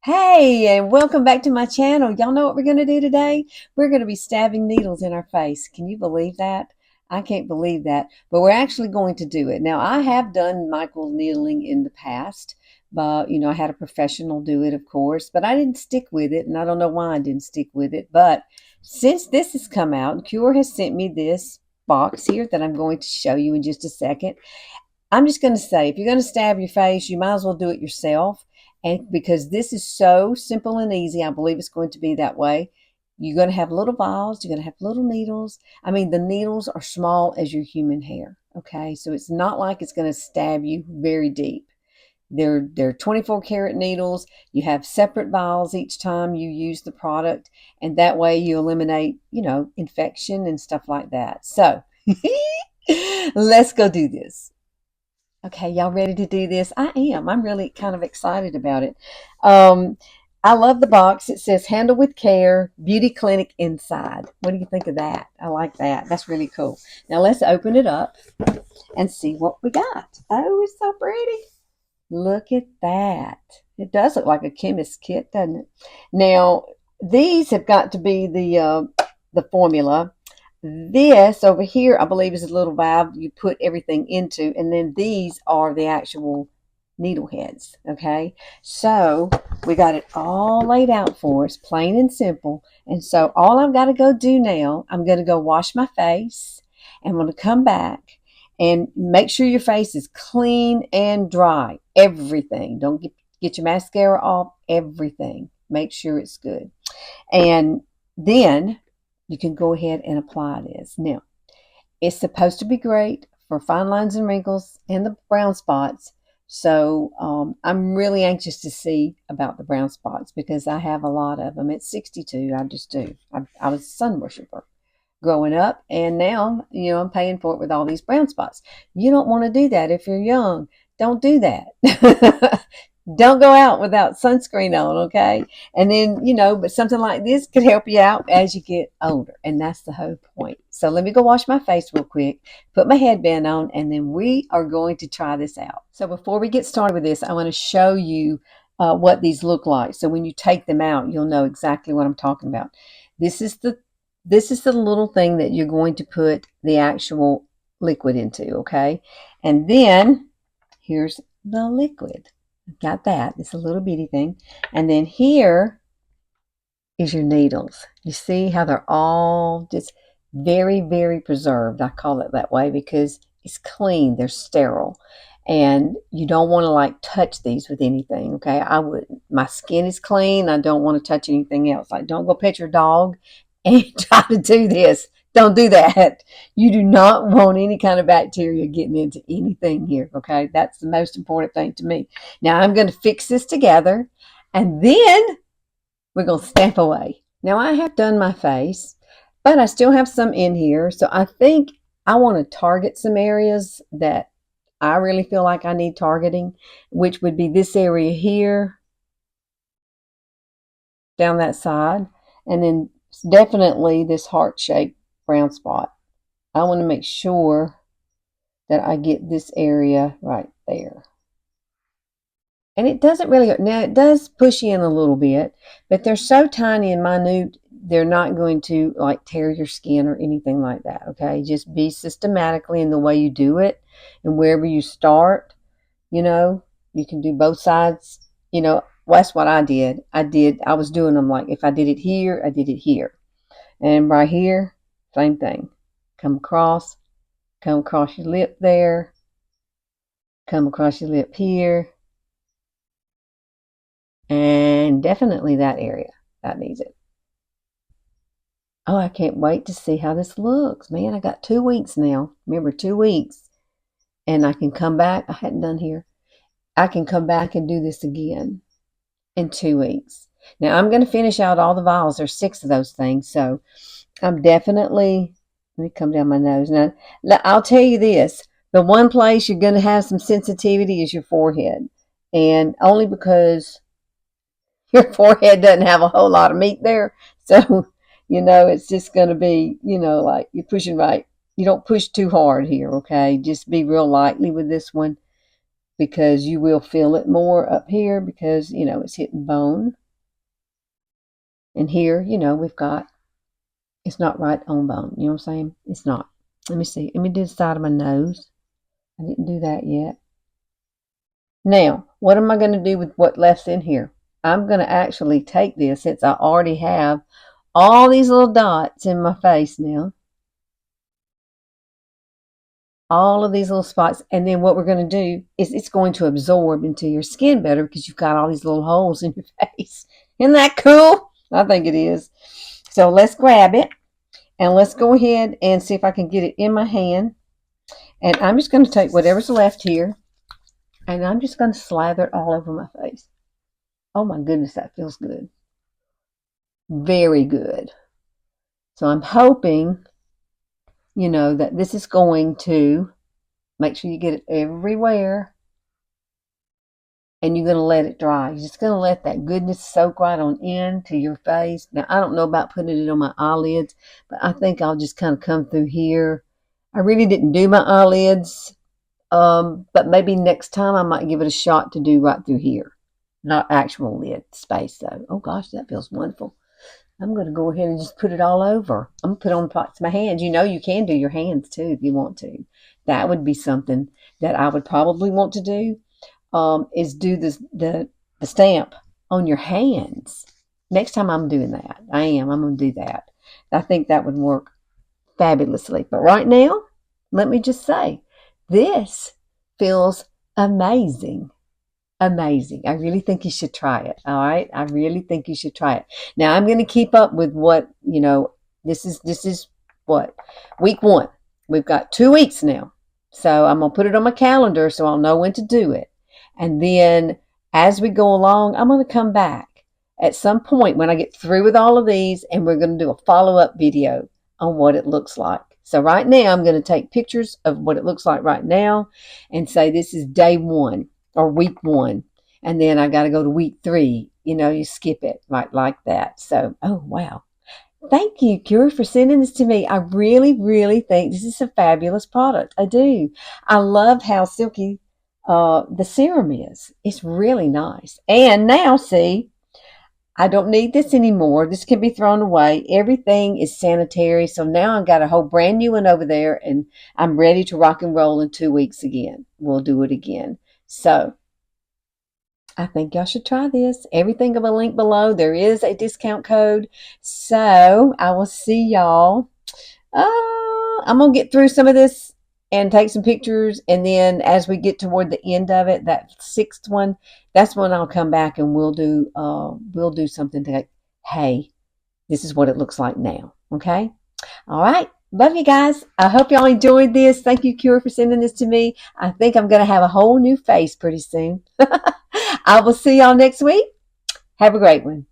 Hey, and welcome back to my channel. Y'all know what we're going to do today? We're going to be stabbing needles in our face. Can you believe that? I can't believe that, but we're actually going to do it. Now, I have done microneedling in the past, but I had a professional do it, of course, but I didn't stick with it, and I don't know why I didn't stick with it. But since this has come out, Cure has sent me this box here that I'm going to show you in just a second. I'm just going to say, if you're going to stab your face, you might as well do it yourself. And because this is so simple and easy, I believe it's going to be that way. You're going to have little vials, you're going to have little needles. I mean, the needles are small as your human hair. Okay, so it's not like it's going to stab you very deep. They're 24 karat needles. You have separate vials each time you use the product, and that way you eliminate, infection and stuff like that. So let's go do this. Okay, y'all ready to do this? I am. I'm really kind of excited about it. Um, I love the box. It says handle with care, beauty clinic inside. What do you think of that? I like that. That's really cool. Now let's open it up and see what we got. Oh, it's so pretty. Look at that. It does look like a chemist kit, doesn't it? Now, these have got to be the formula. This over here, I believe, is a little valve you put everything into, and then these are the actual needle heads. Okay, so we got it all laid out for us, plain and simple. And so all I've got to go do now, I'm going to go wash my face. I'm going to come back and make sure your face is clean and dry. Everything. Don't get your mascara off. Everything. Make sure it's good. And then you can go ahead and apply this. Now, it's supposed to be great for fine lines and wrinkles and the brown spots. So I'm really anxious to see about the brown spots because I have a lot of them. At 62, I just do. I was a sun worshiper growing up, and now I'm paying for it with all these brown spots. You don't want to do that if you're young. Don't do that. Don't go out without sunscreen on, okay? And then, but something like this could help you out as you get older, and that's the whole point. So let me go wash my face real quick, put my headband on, and then we are going to try this out. So before we get started with this, I want to show you what these look like. So when you take them out, you'll know exactly what I'm talking about. This is the little thing that you're going to put the actual liquid into, okay? And then here's the liquid. Got that. It's a little bitty thing. And then here is your needles. You see how they're all just very, very preserved. I call it that way because it's clean. They're sterile. And you don't want to like touch these with anything, okay? I wouldn't. My skin is clean. I don't want to touch anything else. Like, don't go pet your dog and try to do this. Don't do that. You do not want any kind of bacteria getting into anything here, okay? That's the most important thing to me. Now, I'm going to fix this together, and then we're going to stamp away. Now, I have done my face, but I still have some in here, so I think I want to target some areas that I really feel like I need targeting, which would be this area here, down that side, and then definitely this heart-shaped brown spot. I want to make sure that I get this area right there. And it doesn't really, now it does push in a little bit, but they're so tiny and minute, they're not going to like tear your skin or anything like that, okay? Just be systematically in the way you do it, and wherever you start, you can do both sides. Well, that's what I did. I was doing them like if I did it here, I did it here. And right here, same thing. Come across your lip there, come across your lip here, and definitely that area. That needs it. Oh, I can't wait to see how this looks. Man, I got 2 weeks now. Remember, 2 weeks. And I can come back. I hadn't done here. I can come back and do this again in 2 weeks. Now, I'm going to finish out all the vials. There's 6 of those things. So I'm definitely, let me come down my nose. Now, I'll tell you this. The one place you're going to have some sensitivity is your forehead. And only because your forehead doesn't have a whole lot of meat there. So, it's just going to be, like you're pushing right. You don't push too hard here, okay? Just be real lightly with this one. because you will feel it more up here because, it's hitting bone. And here, we've got, it's not right on bone. You know what I'm saying? It's not. Let me see. Let me do the side of my nose. I didn't do that yet. Now, what am I going to do with what left's in here? I'm going to actually take this, since I already have all these little dots in my face now. All of these little spots. And then what we're going to do is it's going to absorb into your skin better because you've got all these little holes in your face. Isn't that cool? I think it is. So let's grab it and let's go ahead and see if I can get it in my hand. And I'm just going to take whatever's left here and I'm just going to slather it all over my face. Oh my goodness, that feels good. Very good. So I'm hoping, that this is going to make sure you get it everywhere. And you're going to let it dry. You're just going to let that goodness soak right on into your face. Now, I don't know about putting it on my eyelids, but I think I'll just kind of come through here. I really didn't do my eyelids, but maybe next time I might give it a shot to do right through here. Not actual lid space, though. Oh, gosh, that feels wonderful. I'm going to go ahead and just put it all over. I'm going to put on parts of my hands. You can do your hands, too, if you want to. That would be something that I would probably want to do. Is do the stamp on your hands. Next time I'm doing that. I'm going to do that. I think that would work fabulously. But right now, let me just say, this feels amazing. Amazing. I really think you should try it. All right. I really think you should try it. Now I'm going to keep up with what, this is what, week 1. We've got 2 weeks now. So I'm going to put it on my calendar so I'll know when to do it. And then as we go along, I'm going to come back at some point when I get through with all of these and we're going to do a follow-up video on what it looks like. So right now I'm going to take pictures of what it looks like right now and say this is day 1 or week 1. And then I got to go to week 3. You skip it like that. So, oh, wow. Thank you, Cure, for sending this to me. I really, really think this is a fabulous product. I do. I love how silky the serum is. It's really nice. And now, see, I don't need this anymore. This can be thrown away. Everything is sanitary. So now I've got a whole brand new one over there, and I'm ready to rock and roll in 2 weeks again. We'll do it again. So I think y'all should try this. Everything will be linked below. There is a discount code. So I will see y'all. I'm going to get through some of this and take some pictures. And then as we get toward the end of it, that 6th one, that's when I'll come back and we'll do something to, hey, this is what it looks like now. Okay. All right. Love you guys. I hope y'all enjoyed this. Thank you, Cure, for sending this to me. I think I'm going to have a whole new face pretty soon. I will see y'all next week. Have a great one.